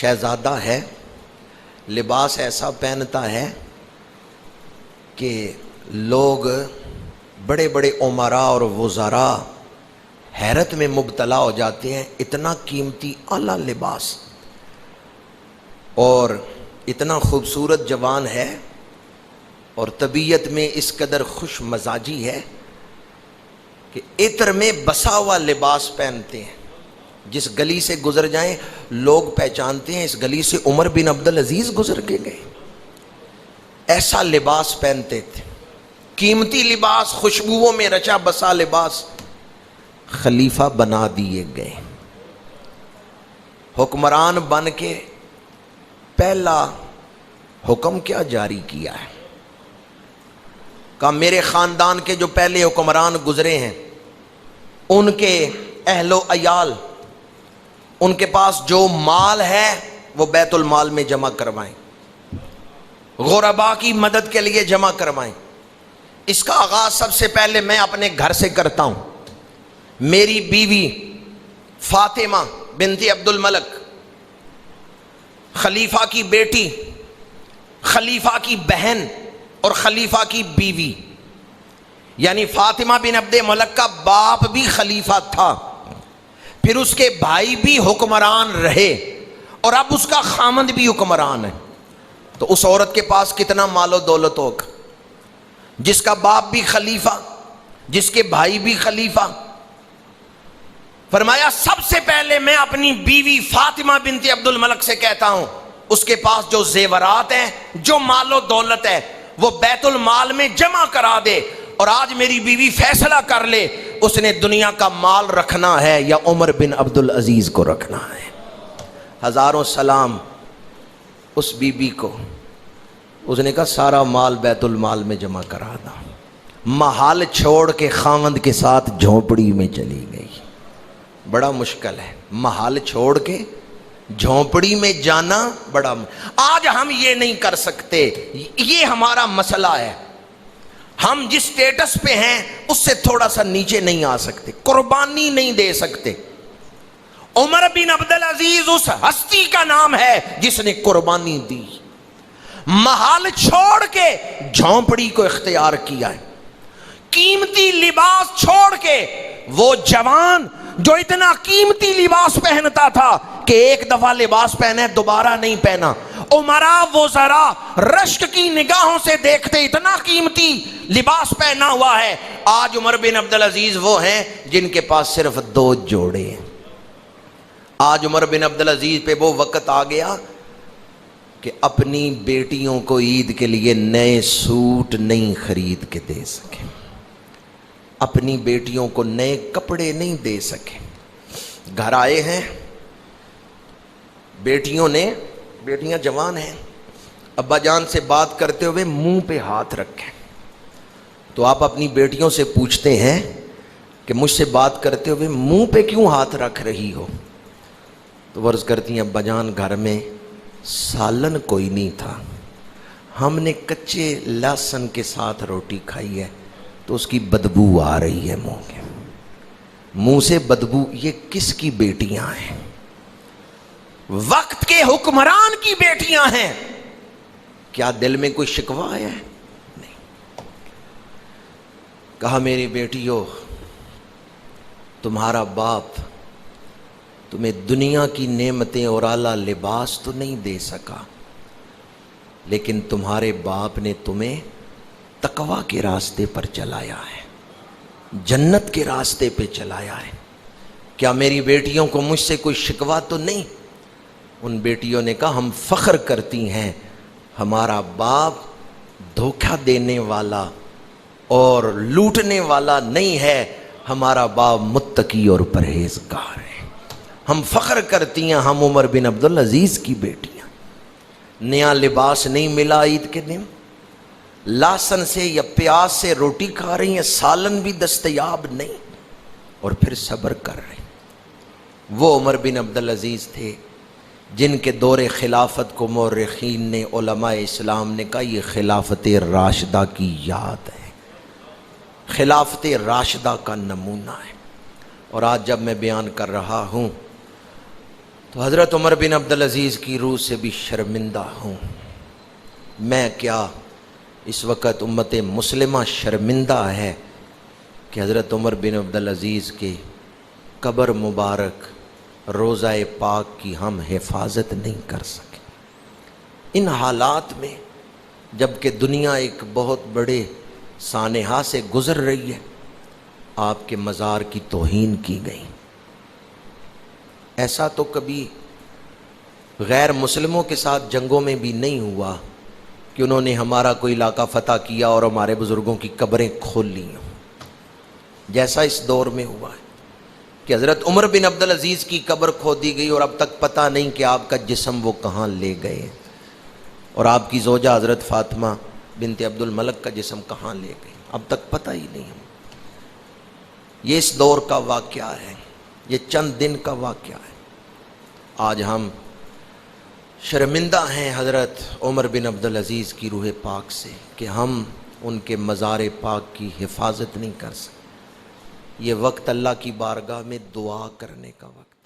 شہزادہ ہے، لباس ایسا پہنتا ہے کہ لوگ بڑے بڑے امراء اور وزراء حیرت میں مبتلا ہو جاتے ہیں، اتنا قیمتی اعلیٰ لباس، اور اتنا خوبصورت جوان ہے اور طبیعت میں اس قدر خوش مزاجی ہے کہ عطر میں بسا ہوا لباس پہنتے ہیں۔ جس گلی سے گزر جائیں لوگ پہچانتے ہیں اس گلی سے عمر بن عبدالعزیز گزر کے گئے، ایسا لباس پہنتے تھے، قیمتی لباس، خوشبوؤں میں رچا بسا لباس۔ خلیفہ بنا دیے گئے، حکمران بن کے پہلا حکم کیا جاری کیا ہے؟ کہا میرے خاندان کے جو پہلے حکمران گزرے ہیں ان کے اہل و عیال، ان کے پاس جو مال ہے وہ بیت المال میں جمع کروائیں، غرباء کی مدد کے لیے جمع کروائیں۔ اس کا آغاز سب سے پہلے میں اپنے گھر سے کرتا ہوں۔ میری بیوی فاطمہ بنت عبد الملک، خلیفہ کی بیٹی، خلیفہ کی بہن اور خلیفہ کی بیوی، یعنی فاطمہ بن عبد ملک کا باپ بھی خلیفہ تھا، پھر اس کے بھائی بھی حکمران رہے، اور اب اس کا خامند بھی حکمران ہے۔ تو اس عورت کے پاس کتنا مال و دولت ہوگا، جس کا باپ بھی خلیفہ، جس کے بھائی بھی خلیفہ۔ فرمایا سب سے پہلے میں اپنی بیوی فاطمہ بنت عبد الملک سے کہتا ہوں اس کے پاس جو زیورات ہیں، جو مال و دولت ہے، وہ بیت المال میں جمع کرا دے، اور آج میری بیوی فیصلہ کر لے اس نے دنیا کا مال رکھنا ہے یا عمر بن عبدالعزیز کو رکھنا ہے۔ ہزاروں سلام اس بی بی کو، اس نے کہا سارا مال بیت المال میں جمع کرا دا۔ محل چھوڑ کے خاوند کے ساتھ جھونپڑی میں چلی گئی۔ بڑا مشکل ہے محل چھوڑ کے جھونپڑی میں جانا، بڑا آج ہم یہ نہیں کر سکتے، یہ ہمارا مسئلہ ہے۔ ہم جس سٹیٹس پہ ہیں اس سے تھوڑا سا نیچے نہیں آ سکتے، قربانی نہیں دے سکتے۔ عمر بن عبدالعزیز اس ہستی کا نام ہے جس نے قربانی دی، محل چھوڑ کے جھونپڑی کو اختیار کیا ہے، قیمتی لباس چھوڑ کے۔ وہ جوان جو اتنا قیمتی لباس پہنتا تھا کہ ایک دفعہ لباس پہنے دوبارہ نہیں پہنا، امراء وزراء رشک کی نگاہوں سے دیکھتے اتنا قیمتی لباس پہنا ہوا ہے۔ آج عمر بن عبدالعزیز وہ ہیں جن کے پاس صرف 2 جوڑے ہیں۔ آج عمر بن عبدالعزیز پہ وہ وقت آ گیا کہ اپنی بیٹیوں کو عید کے لیے نئے سوٹ نہیں خرید کے دے سکے، اپنی بیٹیوں کو نئے کپڑے نہیں دے سکے۔ گھر آئے ہیں بیٹیاں جوان ہیں، ابا جان سے بات کرتے ہوئے منہ پہ ہاتھ رکھیں، تو آپ اپنی بیٹیوں سے پوچھتے ہیں کہ مجھ سے بات کرتے ہوئے منہ پہ کیوں ہاتھ رکھ رہی ہو؟ تو عرض کرتی ہیں ابا جان گھر میں سالن کوئی نہیں تھا، ہم نے کچے لہسن کے ساتھ روٹی کھائی ہے تو اس کی بدبو آ رہی ہے منہ سے بدبو۔ یہ کس کی بیٹیاں ہیں؟ وقت کے حکمران کی بیٹیاں ہیں۔ کیا دل میں کوئی شکوہ ہے؟ نہیں۔ کہا میری بیٹیوں، تمہارا باپ تمہیں دنیا کی نعمتیں اور اعلیٰ لباس تو نہیں دے سکا، لیکن تمہارے باپ نے تمہیں تقویٰ کے راستے پر چلایا ہے، جنت کے راستے پہ چلایا ہے۔ کیا میری بیٹیوں کو مجھ سے کوئی شکوہ تو نہیں؟ ان بیٹیوں نے کہا ہم فخر کرتی ہیں، ہمارا باپ دھوکہ دینے والا اور لوٹنے والا نہیں ہے، ہمارا باپ متقی اور پرہیزگار ہے۔ ہم فخر کرتی ہیں ہم عمر بن عبدالعزیز کی بیٹیاں۔ نیا لباس نہیں ملا عید کے دن، لہسن سے یا پیاز سے روٹی کھا رہی ہیں، سالن بھی دستیاب نہیں، اور پھر صبر کر رہے ہیں۔ وہ عمر بن عبدالعزیز تھے جن کے دور خلافت کو مورخین نے، علماء اسلام نے کہا یہ خلافت راشدہ کی یاد ہے، خلافت راشدہ کا نمونہ ہے۔ اور آج جب میں بیان کر رہا ہوں تو حضرت عمر بن عبدالعزیز کی روح سے بھی شرمندہ ہوں. میں کیا اس وقت امت مسلمہ شرمندہ ہے کہ حضرت عمر بن عبدالعزیز کے قبر مبارک روضہ پاک کی ہم حفاظت نہیں کر سکے. ان حالات میں جب کہ دنیا ایک بہت بڑے سانحہ سے گزر رہی ہے، آپ کے مزار کی توہین کی گئی. ایسا تو کبھی غیر مسلموں کے ساتھ جنگوں میں بھی نہیں ہوا کہ انہوں نے ہمارا کوئی علاقہ فتح کیا اور ہمارے بزرگوں کی قبریں کھول لی ہوں، جیسا اس دور میں ہوا ہے کہ حضرت عمر بن عبدالعزیز کی قبر کھودی گئی اور اب تک پتہ نہیں کہ آپ کا جسم وہ کہاں لے گئے، اور آپ کی زوجہ حضرت فاطمہ بنت عبد الملک کا جسم کہاں لے گئے، اب تک پتہ ہی نہیں. یہ اس دور کا واقعہ ہے، یہ چند دن کا واقعہ ہے. آج ہم شرمندہ ہیں حضرت عمر بن عبدالعزیز کی روح پاک سے کہ ہم ان کے مزار پاک کی حفاظت نہیں کر سکتے. یہ وقت اللہ کی بارگاہ میں دعا کرنے کا وقت.